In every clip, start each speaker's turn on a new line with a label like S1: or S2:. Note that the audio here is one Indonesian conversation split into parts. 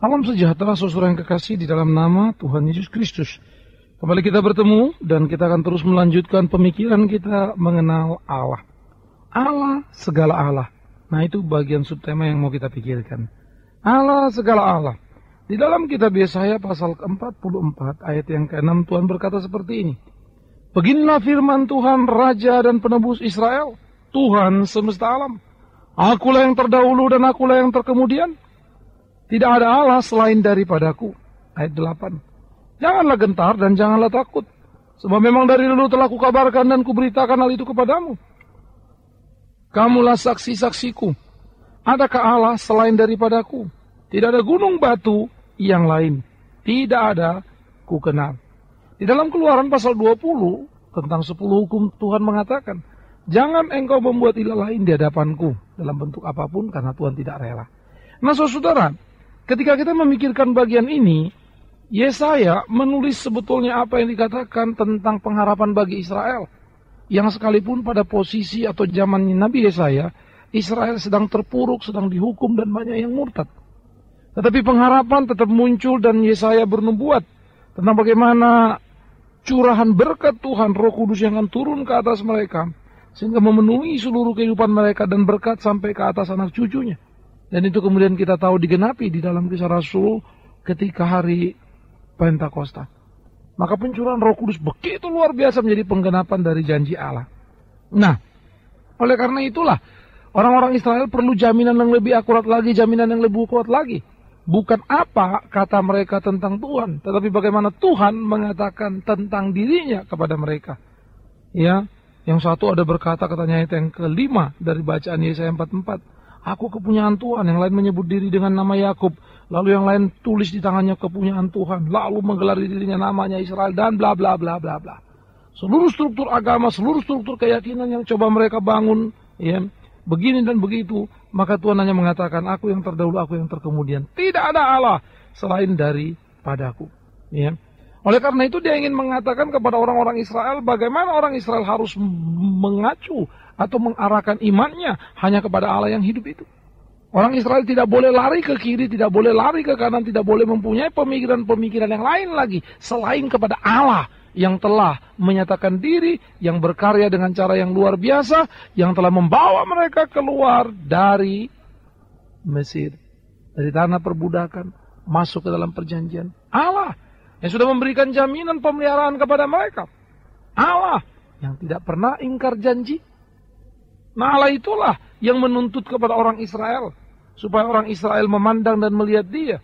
S1: Salam sejahtera saudara yang kekasih di dalam nama Tuhan Yesus Kristus. Kembali kita bertemu dan kita akan terus melanjutkan pemikiran kita mengenal Allah. Allah segala Allah. Nah, itu bagian subtema yang mau kita pikirkan. Allah segala Allah. Di dalam kitab Yesaya pasal ke-44 ayat yang ke-6 Tuhan berkata seperti ini. Beginilah firman Tuhan Raja dan Penebus Israel, Tuhan semesta alam. Akulah yang terdahulu dan akulah yang terkemudian. Tidak ada Allah selain daripadaku. Ayat 8. Janganlah gentar dan janganlah takut. Sebab memang dari dulu telah kukabarkan dan kuberitakan hal itu kepadamu. Kamulah saksi-saksiku. Adakah Allah selain daripadaku? Tidak ada gunung batu yang lain. Tidak ada ku kenal. Di dalam Keluaran pasal 20 tentang 10 hukum Tuhan mengatakan, jangan engkau membuat ilah lain di hadapanku dalam bentuk apapun karena Tuhan tidak rela. Nah saudara, ketika kita memikirkan bagian ini, Yesaya menulis sebetulnya apa yang dikatakan tentang pengharapan bagi Israel. Yang sekalipun pada posisi atau zaman Nabi Yesaya, Israel sedang terpuruk, sedang dihukum dan banyak yang murtad. Tetapi pengharapan tetap muncul dan Yesaya bernubuat tentang bagaimana curahan berkat Tuhan, Roh Kudus yang akan turun ke atas mereka, sehingga memenuhi seluruh kehidupan mereka dan berkat sampai ke atas anak cucunya. Dan itu kemudian kita tahu digenapi di dalam Kisah Rasul ketika hari Pentakosta. Maka pencurahan Roh Kudus begitu luar biasa menjadi penggenapan dari janji Allah. Nah, oleh karena itulah orang-orang Israel perlu jaminan yang lebih akurat lagi, jaminan yang lebih kuat lagi. Bukan apa kata mereka tentang Tuhan, tetapi bagaimana Tuhan mengatakan tentang dirinya kepada mereka. Ya, yang satu ada berkata, katanya ayat yang kelima dari bacaan Yesaya 44. Aku kepunyaan Tuhan, yang lain menyebut diri dengan nama Yakub, lalu yang lain tulis di tangannya kepunyaan Tuhan, lalu menggelar di dirinya namanya Israel, dan bla bla bla bla bla. Seluruh struktur agama, seluruh struktur keyakinan yang coba mereka bangun, ya, begini dan begitu, maka Tuhan hanya mengatakan, aku yang terdahulu, aku yang terkemudian. Tidak ada Allah selain daripadaku. Ya. Oleh karena itu dia ingin mengatakan kepada orang-orang Israel, bagaimana orang Israel harus mengacu atau mengarahkan imannya hanya kepada Allah yang hidup itu. Orang Israel tidak boleh lari ke kiri, tidak boleh lari ke kanan, tidak boleh mempunyai pemikiran-pemikiran yang lain lagi selain kepada Allah yang telah menyatakan diri, yang berkarya dengan cara yang luar biasa, yang telah membawa mereka keluar dari Mesir, dari tanah perbudakan, masuk ke dalam perjanjian. Allah yang sudah memberikan jaminan pemeliharaan kepada mereka. Allah yang tidak pernah ingkar janji. Nah, Allah itulah yang menuntut kepada orang Israel supaya orang Israel memandang dan melihat dia.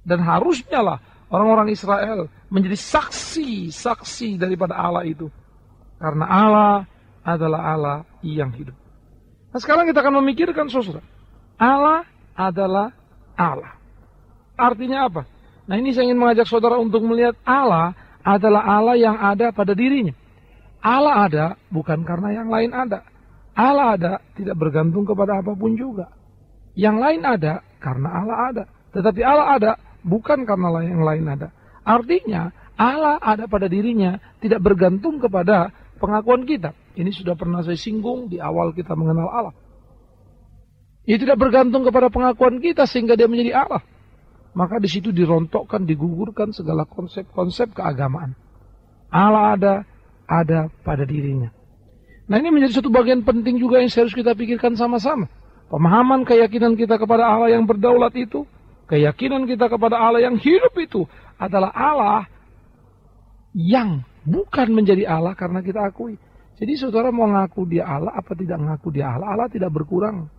S1: Dan harusnya lah orang-orang Israel menjadi saksi daripada Allah itu. Karena Allah adalah Allah yang hidup. Nah, sekarang kita akan memikirkan saudara. Allah adalah Allah. Artinya apa? Nah, ini saya ingin mengajak saudara untuk melihat Allah adalah Allah yang ada pada dirinya. Allah ada bukan karena yang lain ada. Allah ada tidak bergantung kepada apapun juga. Yang lain ada karena Allah ada. Tetapi Allah ada bukan karena yang lain ada. Artinya Allah ada pada dirinya tidak bergantung kepada pengakuan kita. Ini sudah pernah saya singgung di awal kita mengenal Allah. Ia tidak bergantung kepada pengakuan kita sehingga dia menjadi Allah. Maka di situ dirontokkan, digugurkan segala konsep-konsep keagamaan. Allah ada pada dirinya. Nah, ini menjadi satu bagian penting juga yang harus kita pikirkan sama-sama. Pemahaman keyakinan kita kepada Allah yang berdaulat itu, keyakinan kita kepada Allah yang hidup itu adalah Allah yang bukan menjadi Allah karena kita akui. Jadi saudara mau ngaku dia Allah apa tidak ngaku dia Allah, Allah tidak berkurang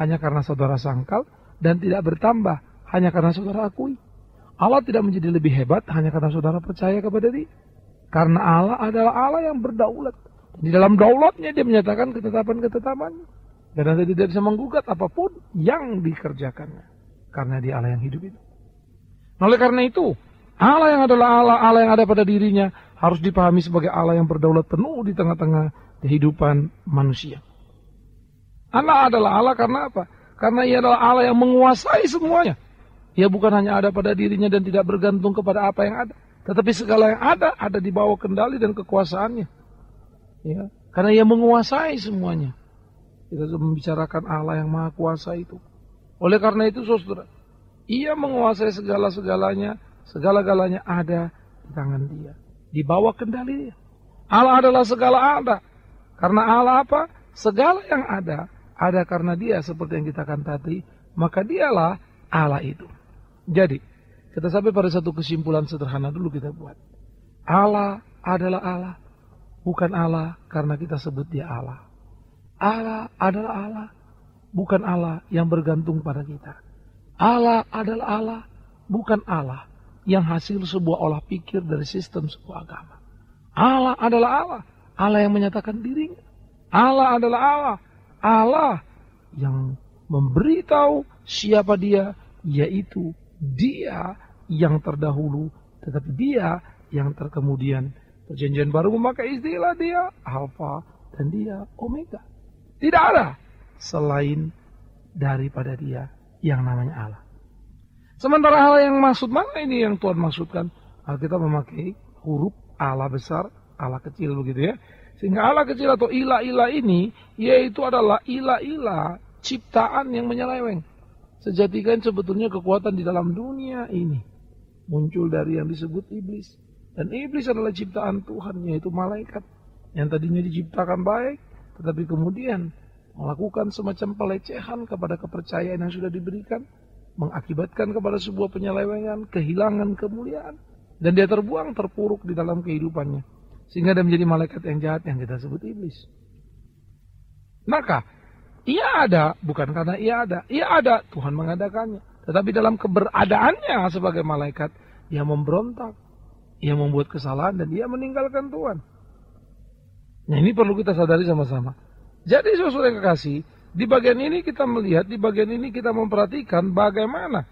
S1: hanya karena saudara sangkal dan tidak bertambah hanya karena saudara akui. Allah tidak menjadi lebih hebat hanya karena saudara percaya kepada dia. Karena Allah adalah Allah yang berdaulat. Di dalam daulatnya dia menyatakan ketetapan-ketetapannya. Dan dia tidak bisa menggugat apapun yang dikerjakannya. Karena dia Allah yang hidup itu. Nah, oleh karena itu, Allah yang adalah Allah, Allah yang ada pada dirinya, harus dipahami sebagai Allah yang berdaulat penuh di tengah-tengah kehidupan manusia. Allah adalah Allah karena apa? Karena ia adalah Allah yang menguasai semuanya. Ia bukan hanya ada pada dirinya dan tidak bergantung kepada apa yang ada. Tetapi segala yang ada di bawah kendali dan kekuasaannya. Ya, karena ia menguasai semuanya. Kita sudah membicarakan Allah yang maha kuasa itu. Oleh karena itu saudara, Ia menguasai segala-segalanya, segala-galanya ada di tangan dia, di bawah kendali dia. Allah adalah segala ada. Karena Allah apa? Segala yang ada karena dia, seperti yang kita katakan tadi, maka dialah Allah itu. Jadi, kita sampai pada satu kesimpulan sederhana dulu kita buat. Allah adalah Allah, bukan Allah karena kita sebut dia Allah. Allah adalah Allah, bukan Allah yang bergantung pada kita. Allah adalah Allah, bukan Allah yang hasil sebuah olah pikir dari sistem sebuah agama. Allah adalah Allah, Allah yang menyatakan dirinya. Allah adalah Allah, Allah yang memberitahu siapa dia, yaitu dia yang terdahulu, tetapi dia yang terkemudian. Perjanjian baru memakai istilah dia Alfa dan dia Omega. Tidak ada selain daripada dia yang namanya Allah. Sementara Allah yang maksud mana ini yang Tuhan maksudkan? Alkitab memakai huruf Allah besar, Allah kecil begitu ya. Sehingga Allah kecil atau ilah-ilah ini yaitu adalah ilah-ilah ciptaan yang menyeleweng. Sejatikan sebetulnya kekuatan di dalam dunia ini muncul dari yang disebut iblis. Dan iblis adalah ciptaan Tuhan, yaitu malaikat yang tadinya diciptakan baik, tetapi kemudian melakukan semacam pelecehan kepada kepercayaan yang sudah diberikan, mengakibatkan kepada sebuah penyelewengan, kehilangan kemuliaan, dan dia terbuang, terpuruk di dalam kehidupannya, sehingga dia menjadi malaikat yang jahat yang kita sebut iblis. Maka ia ada bukan karena ia ada Tuhan mengadakannya, tetapi dalam keberadaannya sebagai malaikat ia memberontak, ia membuat kesalahan dan ia meninggalkan Tuhan. Nah, ini perlu kita sadari sama-sama. Jadi saudara yang kekasih, di bagian ini kita melihat, di bagian ini kita memperhatikan bagaimana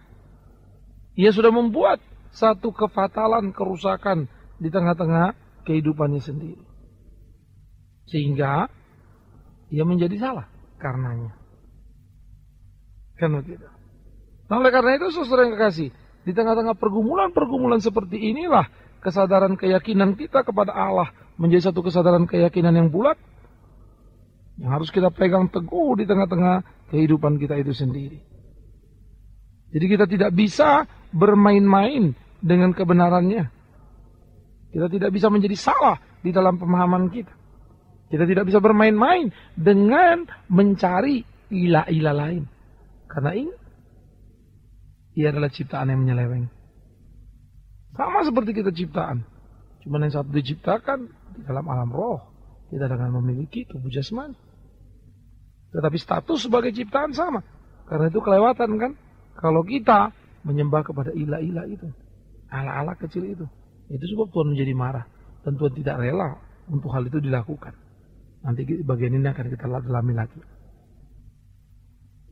S1: ia sudah membuat satu kefatalan, kerusakan di tengah-tengah kehidupannya sendiri. Sehingga ia menjadi salah karenanya. Kan begitu. Nah, oleh karena itu saudara yang kekasih, di tengah-tengah pergumulan-pergumulan seperti inilah kesadaran keyakinan kita kepada Allah menjadi satu kesadaran keyakinan yang bulat, yang harus kita pegang teguh di tengah-tengah kehidupan kita itu sendiri. Jadi kita tidak bisa bermain-main dengan kebenarannya. Kita tidak bisa menjadi salah di dalam pemahaman kita. Kita tidak bisa bermain-main dengan mencari ilah-ilah lain. Karena ini, ia adalah ciptaan yang menyeleweng. Sama seperti kita ciptaan. Cuma yang satu diciptakan di dalam alam roh. Kita dengan memiliki tubuh jasmani. Tetapi status sebagai ciptaan sama. Karena itu kelewatan kan. Kalau kita menyembah kepada ilah-ilah itu. Allah-Allah kecil itu. Itu sebab Tuhan menjadi marah. Dan Tuhan tidak rela untuk hal itu dilakukan. Nanti bagian ini akan kita dalami lagi.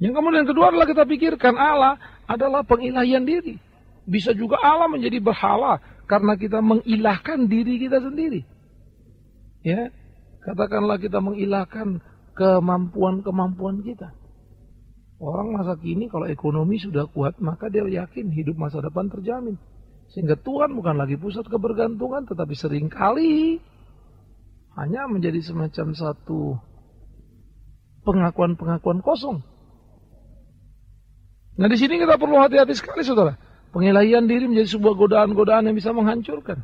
S1: Yang kemudian kedua adalah kita pikirkan Allah adalah pengilahian diri. Bisa juga Allah menjadi berhala karena kita mengilahkan diri kita sendiri. Ya, katakanlah kita mengilahkan kemampuan-kemampuan kita. Orang masa kini kalau ekonomi sudah kuat, maka dia yakin hidup masa depan terjamin. Sehingga Tuhan bukan lagi pusat kebergantungan, tetapi seringkali hanya menjadi semacam satu pengakuan-pengakuan kosong. Nah, di sini kita perlu hati-hati sekali, saudara. Pengilahian diri menjadi sebuah godaan-godaan yang bisa menghancurkan.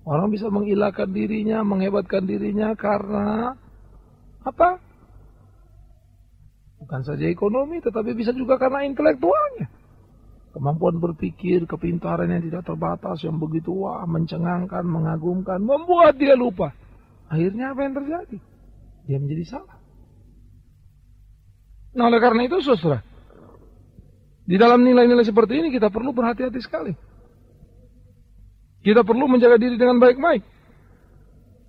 S1: Orang bisa mengilahkan dirinya, menghebatkan dirinya karena apa? Bukan saja ekonomi, tetapi bisa juga karena intelektualnya. Kemampuan berpikir, kepintaran yang tidak terbatas, yang begitu wah, mencengangkan, mengagumkan, membuat dia lupa. Akhirnya apa yang terjadi? Dia menjadi salah. Nah, oleh karena itu, saudara, di dalam nilai-nilai seperti ini kita perlu berhati-hati sekali. Kita perlu menjaga diri dengan baik-baik.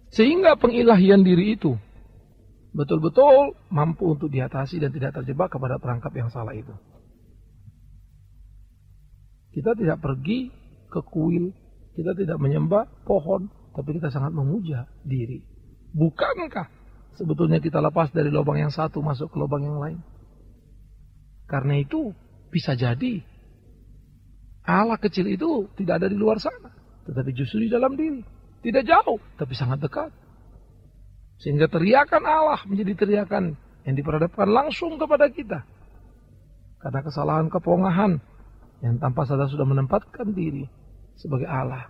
S1: Sehingga pengilahian diri itu betul-betul mampu untuk diatasi dan tidak terjebak kepada perangkap yang salah itu. Kita tidak pergi ke kuil, kita tidak menyembah pohon, tapi kita sangat memuja diri. Bukankah sebetulnya kita lepas dari lubang yang satu masuk ke lubang yang lain? Karena itu bisa jadi Allah kecil itu tidak ada di luar sana, tetapi justru di dalam diri. Tidak jauh, tapi sangat dekat. Sehingga teriakan Allah menjadi teriakan yang diperhadapkan langsung kepada kita. Karena kesalahan kepongahan yang tanpa sadar sudah menempatkan diri sebagai Allah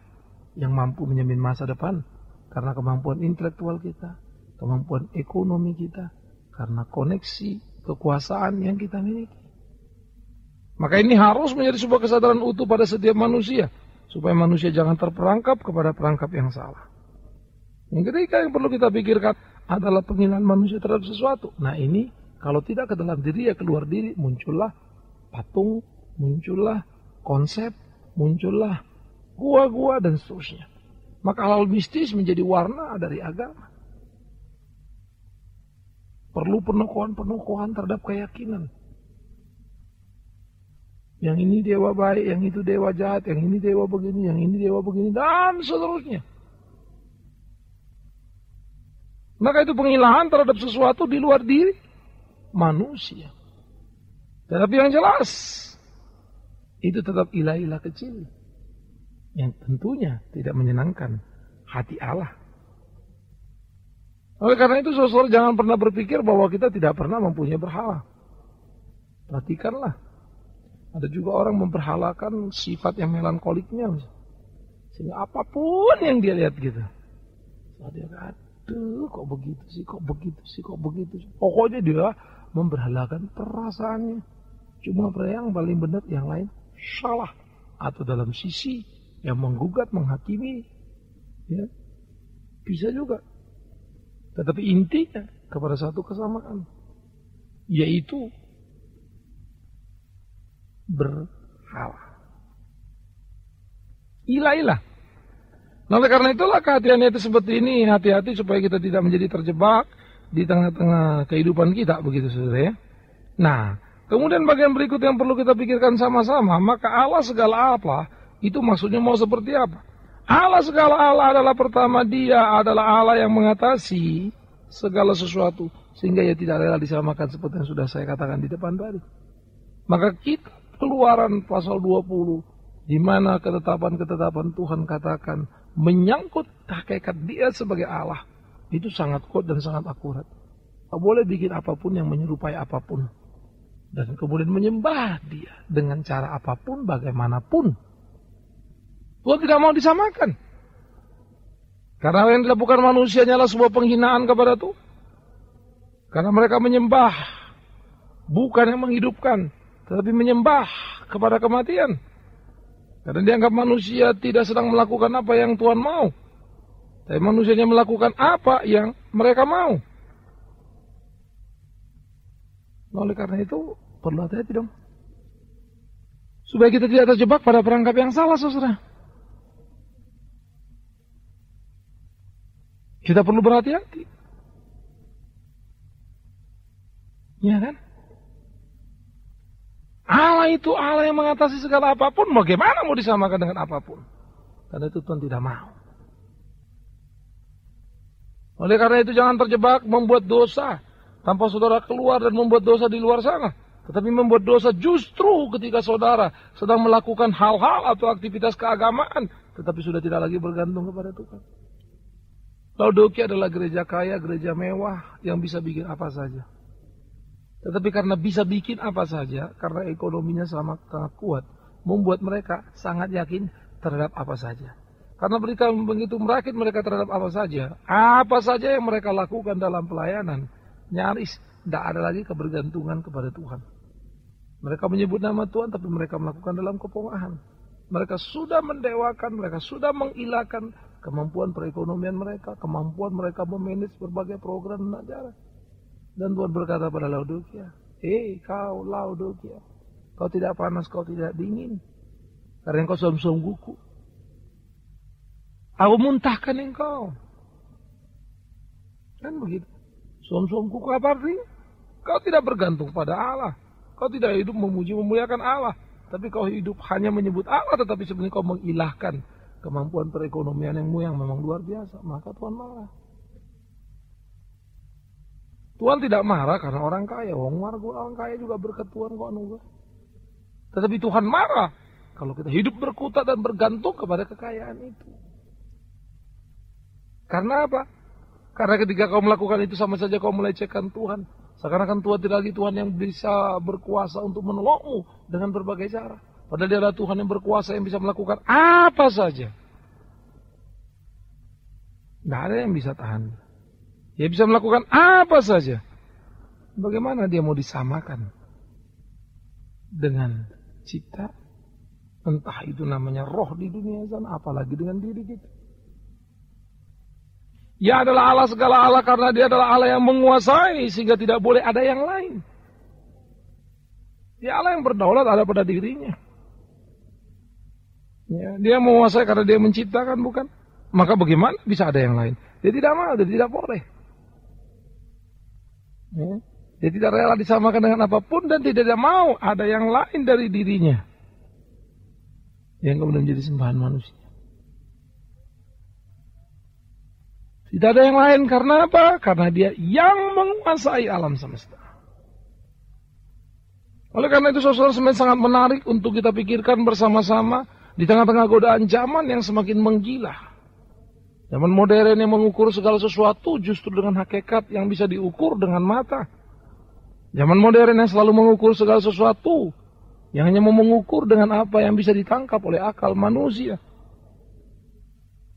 S1: yang mampu menjamin masa depan karena kemampuan intelektual kita, kemampuan ekonomi kita, karena koneksi kekuasaan yang kita miliki. Maka ini harus menjadi sebuah kesadaran utuh pada setiap manusia, supaya manusia jangan terperangkap kepada perangkap yang salah. Yang ketiga yang perlu kita pikirkan adalah penghinaan manusia terhadap sesuatu. Nah ini kalau tidak ke dalam diri ya keluar diri, muncullah patung, muncullah konsep, muncullah gua-gua dan seterusnya. Maka hal mistis menjadi warna dari agama. Perlu penokohan-penokohan terhadap keyakinan. Yang ini dewa baik, yang itu dewa jahat, yang ini dewa begini, yang ini dewa begini, dan seterusnya. Maka itu penghilangan terhadap sesuatu di luar diri manusia. Tetapi yang jelas, itu tetap ilah-ilah kecil. Yang tentunya tidak menyenangkan hati Allah. Oleh karena itu saudara jangan pernah berpikir bahwa kita tidak pernah mempunyai berhala. Perhatikanlah. Ada juga orang memperhalakan sifat yang melankoliknya. Sehingga apapun yang dia lihat gitu. Dia aduh kok begitu sih, kok begitu sih, kok begitu sih. Pokoknya dia memperhalakan perasaannya. Cuma yang paling benar yang lain salah. Atau dalam sisi yang menggugat, menghakimi. Ya. Bisa juga. Tetapi intinya kepada satu kesamaan. Yaitu berhala. Ilah-ilah. Nah, oleh karena itulah kehati-hatian itu seperti ini. Hati-hati supaya kita tidak menjadi terjebak di tengah-tengah kehidupan kita. Begitu saudara ya. Nah, kemudian bagian berikut yang perlu kita pikirkan sama-sama. Maka Allah segala apa, itu maksudnya mau seperti apa? Allah segala Allah adalah pertama dia adalah Allah yang mengatasi segala sesuatu. Sehingga ia tidak rela disamakan seperti yang sudah saya katakan di depan tadi. Maka kita Keluaran pasal 20 di mana ketetapan-ketetapan Tuhan katakan menyangkut hakikat dia sebagai Allah itu sangat kuat dan sangat akurat. Tak boleh bikin apapun yang menyerupai apapun dan kemudian menyembah dia dengan cara apapun bagaimanapun. Tuhan tidak mau disamakan. Karena yang dilakukan manusia adalah sebuah penghinaan kepada Tuhan. Karena mereka menyembah bukan yang menghidupkan, tetapi menyembah kepada kematian. Karena dianggap manusia tidak sedang melakukan apa yang Tuhan mau. Tapi manusianya melakukan apa yang mereka mau. Nah, oleh karena itu perlu hati-hati dong. Supaya kita tidak terjebak pada perangkap yang salah, saudara. Kita perlu berhati-hati. Ya kan? Allah itu Allah yang mengatasi segala apapun. Bagaimana mau disamakan dengan apapun? Karena itu Tuhan tidak mau. Oleh karena itu jangan terjebak membuat dosa tanpa saudara keluar dan membuat dosa di luar sana. Tetapi membuat dosa justru ketika saudara sedang melakukan hal-hal atau aktivitas keagamaan. Tetapi sudah tidak lagi bergantung kepada Tuhan. Laodikia adalah gereja kaya, gereja mewah yang bisa bikin apa saja. Tetapi karena bisa bikin apa saja, karena ekonominya sangat kuat, membuat mereka sangat yakin terhadap apa saja. Karena mereka begitu merakit mereka terhadap apa saja yang mereka lakukan dalam pelayanan, nyaris tidak ada lagi kebergantungan kepada Tuhan. Mereka menyebut nama Tuhan, tapi mereka melakukan dalam kepongahan. Mereka sudah mendewakan, mereka sudah mengilahkan kemampuan perekonomian mereka, kemampuan mereka memanage berbagai program dan acara. Dan Tuhan berkata pada Laodikia, kau Laodikia, kau tidak panas, kau tidak dingin, karena engkau suam-suam kuku. Aku muntahkan engkau. Kan begitu. Suam-suam kuku apa artinya? Kau tidak bergantung pada Allah. Kau tidak hidup memuji memuliakan Allah. Tapi kau hidup hanya menyebut Allah, tetapi sebenarnya kau mengilahkan kemampuan perekonomian yang memang luar biasa. Maka Tuhan marah. Tuhan tidak marah karena orang kaya. Orang kaya juga berkat Tuhan kok anugerah. Tetapi Tuhan marah kalau kita hidup berkutat dan bergantung kepada kekayaan itu. Karena apa? Karena ketika kau melakukan itu sama saja kau melecehkan Tuhan. Seakan-akan Tuhan tidak lagi Tuhan yang bisa berkuasa untuk menolongmu dengan berbagai cara. Padahal dia adalah Tuhan yang berkuasa yang bisa melakukan apa saja. Tidak ada yang bisa tahan. Dia bisa melakukan apa saja. Bagaimana dia mau disamakan dengan cipta? Entah itu namanya roh di dunia sana, apalagi dengan diri kita. Dia adalah Allah segala Allah karena dia adalah Allah yang menguasai sehingga tidak boleh ada yang lain. Dia Allah yang berdaulat ada pada dirinya. Ya, dia menguasai karena dia menciptakan, bukan? Maka bagaimana bisa ada yang lain? Dia tidak mau, dia tidak boleh. Ya, dia tidak rela disamakan dengan apapun dan tidak mau ada yang lain dari dirinya yang kemudian menjadi sembahan manusia. Tidak ada yang lain karena apa? Karena dia yang menguasai alam semesta. Oleh karena itu saudara sebenarnya sangat menarik untuk kita pikirkan bersama-sama di tengah-tengah godaan zaman yang semakin menggila. Zaman modern yang mengukur segala sesuatu justru dengan hakikat yang bisa diukur dengan mata. Zaman modern yang selalu mengukur segala sesuatu yang hanya mau mengukur dengan apa yang bisa ditangkap oleh akal manusia.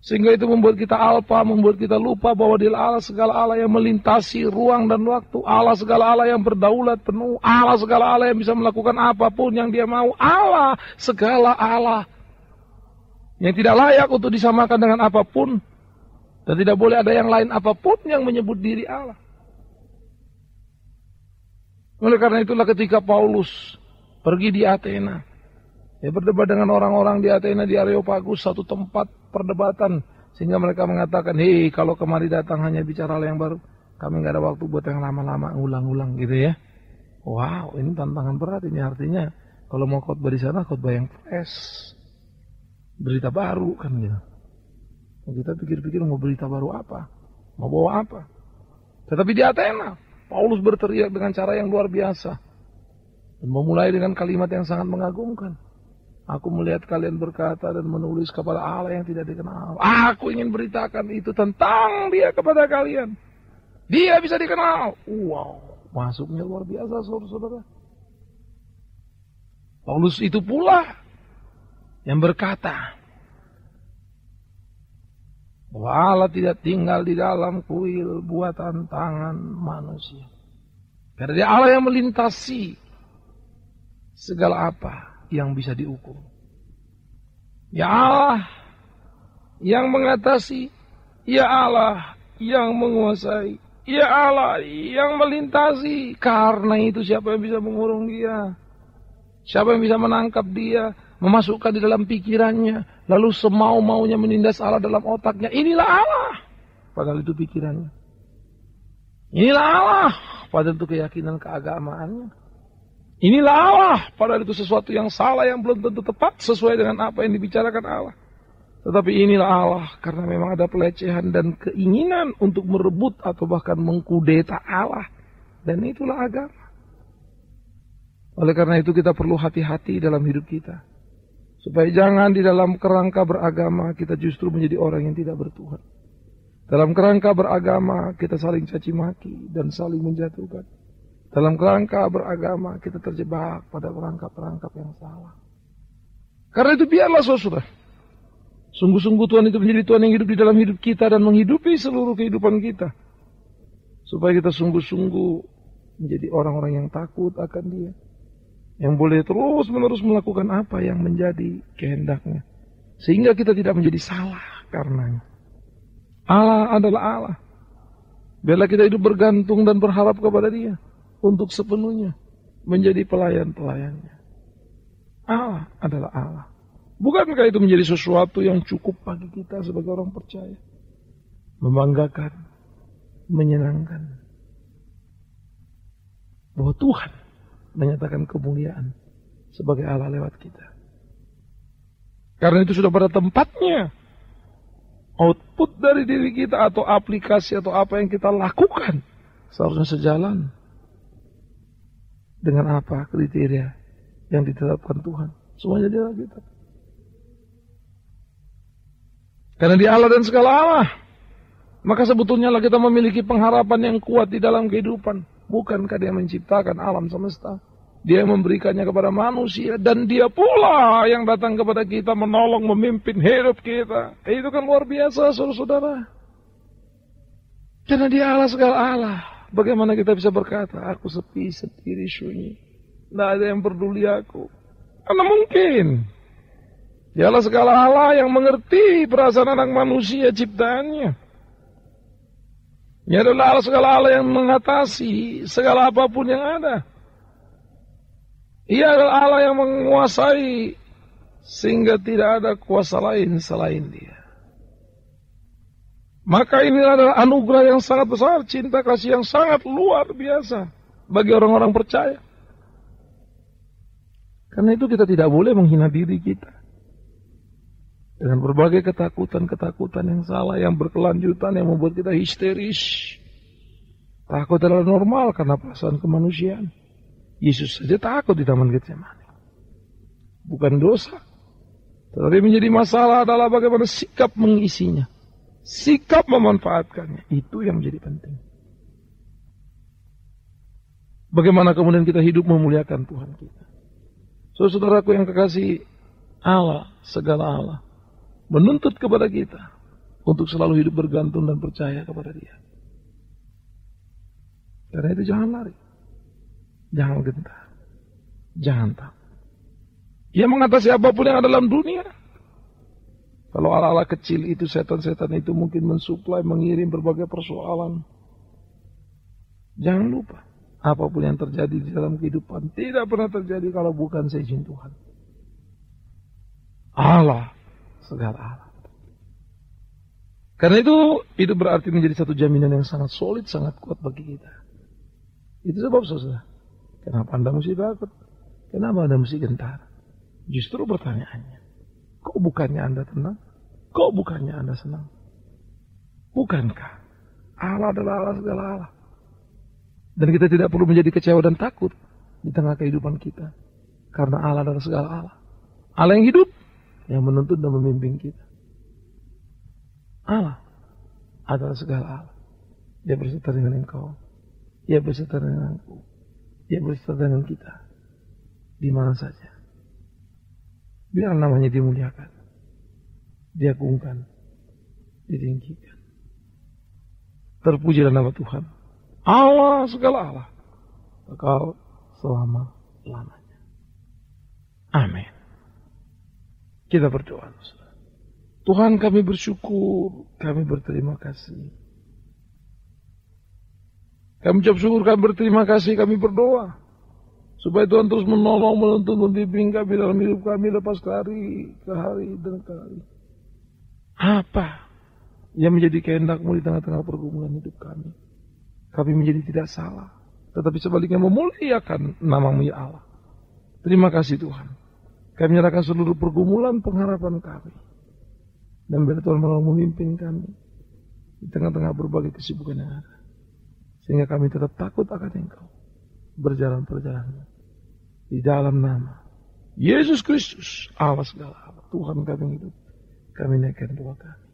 S1: Sehingga itu membuat kita alpa, membuat kita lupa bahwa dia Allah segala Allah yang melintasi ruang dan waktu. Allah segala Allah yang berdaulat penuh. Allah segala Allah yang bisa melakukan apapun yang dia mau. Allah segala Allah yang tidak layak untuk disamakan dengan apapun. Dan tidak boleh ada yang lain apapun yang menyebut diri Allah. Oleh karena itulah ketika Paulus pergi di Athena, dia berdebat dengan orang-orang di Athena, di Areopagus, satu tempat perdebatan. Sehingga mereka mengatakan, hei kalau kemari datang hanya bicara hal yang baru, kami gak ada waktu buat yang lama-lama, ulang-ulang gitu ya. Wow, ini tantangan berat ini, artinya kalau mau khotbah di sana, khotbah yang fresh. Berita baru kan gitu. Kita pikir-pikir mau berita baru apa? Mau bawa apa? Tetapi di Athena, Paulus berteriak dengan cara yang luar biasa. Dan memulai dengan kalimat yang sangat mengagumkan. Aku melihat kalian berkata dan menulis kepada Allah yang tidak dikenal. Aku ingin beritakan itu tentang dia kepada kalian. Dia bisa dikenal. Wow, masuknya luar biasa saudara-saudara. Paulus itu pula yang berkata bahwa Allah tidak tinggal di dalam kuil buatan tangan manusia. Karena dia Allah yang melintasi segala apa yang bisa diukur. Ya Allah yang mengatasi, ya Allah yang menguasai, ya Allah yang melintasi. Karena itu siapa yang bisa mengurung dia? Siapa yang bisa menangkap dia? Memasukkan di dalam pikirannya, lalu semau-maunya menindas Allah dalam otaknya. Inilah Allah, padahal itu pikirannya. Inilah Allah, padahal itu keyakinan keagamaannya. Inilah Allah, padahal itu sesuatu yang salah, yang belum tentu tepat sesuai dengan apa yang dibicarakan Allah. Tetapi inilah Allah, karena memang ada pelecehan dan keinginan untuk merebut atau bahkan mengkudeta Allah. Dan itulah agama. Oleh karena itu kita perlu hati-hati dalam hidup kita. Supaya jangan di dalam kerangka beragama kita justru menjadi orang yang tidak bertuhan. Dalam kerangka beragama kita saling caci maki dan saling menjatuhkan. Dalam kerangka beragama kita terjebak pada perangkap-perangkap yang salah. Karena itu biarlah saudara. Sungguh-sungguh Tuhan itu menjadi Tuhan yang hidup di dalam hidup kita dan menghidupi seluruh kehidupan kita. Supaya kita sungguh-sungguh menjadi orang-orang yang takut akan Dia. Yang boleh terus-menerus melakukan apa yang menjadi kehendaknya. Sehingga kita tidak menjadi salah karenanya. Allah adalah Allah. Biarlah kita hidup bergantung dan berharap kepada Dia. Untuk sepenuhnya menjadi pelayan-pelayannya. Allah adalah Allah. Bukankah itu menjadi sesuatu yang cukup bagi kita sebagai orang percaya? Membanggakan, menyenangkan. Bahwa Tuhan menyatakan kemuliaan sebagai Allah lewat kita. Karena itu sudah pada tempatnya. Output dari diri kita atau aplikasi atau apa yang kita lakukan seharusnya sejalan dengan apa kriteria yang ditetapkan Tuhan. Semuanya dia kita. Karena dia Allah dan segala Allah. Maka sebetulnya lah kita memiliki pengharapan yang kuat di dalam kehidupan. Bukankah Dia menciptakan alam semesta? Dia yang memberikannya kepada manusia. Dan dia pula yang datang kepada kita menolong, memimpin hidup kita. Itu kan luar biasa, saudara-saudara. Karena dia Allah segala Allah. Bagaimana kita bisa berkata, aku sepi, sendiri, sunyi. Tidak ada yang peduli aku. Karena mungkin. Dia Allah segala Allah yang mengerti perasaan anak manusia ciptaannya. Dia adalah Allah segala Allah yang mengatasi segala apapun yang ada. Ia adalah Allah yang menguasai sehingga tidak ada kuasa lain selain Dia. Maka ini adalah anugerah yang sangat besar, cinta kasih yang sangat luar biasa bagi orang-orang percaya. Karena itu kita tidak boleh menghina diri kita dengan berbagai ketakutan-ketakutan yang salah, yang berkelanjutan, yang membuat kita histeris. Takut adalah normal karena perasaan kemanusiaan. Yesus saja takut di Taman Getsemani. Bukan dosa. Tetapi menjadi masalah adalah bagaimana sikap mengisinya. Sikap memanfaatkannya. Itu yang menjadi penting. Bagaimana kemudian kita hidup memuliakan Tuhan kita. Saudaraku yang kekasih, Allah, segala Allah, menuntut kepada kita untuk selalu hidup bergantung dan percaya kepada Dia. Karena itu jangan lari. Jangan gentar. Jangan takut. Dia mengatasi apapun yang ada dalam dunia. Kalau ala-ala kecil itu, setan-setan itu mungkin mensuplai, mengirim berbagai persoalan. Jangan lupa. Apapun yang terjadi di dalam kehidupan tidak pernah terjadi kalau bukan seizin Tuhan. Allah, segala Allah. Karena itu berarti menjadi satu jaminan yang sangat solid, sangat kuat bagi kita. Itu sebab saudara. Kenapa Anda mesti takut? Kenapa Anda mesti gentar? Justru pertanyaannya, kok bukannya Anda tenang? Kok bukannya Anda senang? Bukankah Allah adalah Allah segala Allah? Dan kita tidak perlu menjadi kecewa dan takut di tengah kehidupan kita. Karena Allah adalah segala Allah. Allah yang hidup, yang menuntun dan memimpin kita. Allah adalah segala Allah. Dia berserta dengan engkau. Dia berserta dengan aku. Dia berserta dengan kita. Di mana saja. Biar namanya dimuliakan. Diagungkan. Ditinggikan. Terpujilah nama Tuhan. Allah segala Allah. Kekal selama-lamanya. Amin. Kita berdoa. Tuhan, kami bersyukur. Kami berterima kasih. Kami ucap syukur, kami berterima kasih, kami berdoa. Supaya Tuhan terus menolong, menuntun, membimbing kami dalam hidup kami lepas ke hari dan ke hari. Apa yang menjadi kehendak-Mu di tengah-tengah pergumulan hidup kami? Kami menjadi tidak salah. Tetapi sebaliknya memuliakan nama-Mu ya Allah. Terima kasih Tuhan. Kami menyerahkan seluruh pergumulan pengharapan kami. Dan biar Tuhan menolong memimpin kami. Di tengah-tengah berbagai kesibukan yang ada. Sehingga kami tetap takut akan Engkau. Berjalan perjalanan. Di dalam nama Yesus Kristus. Allah segala Allah. Tuhan kami hidup. Kami naikkan doa kami.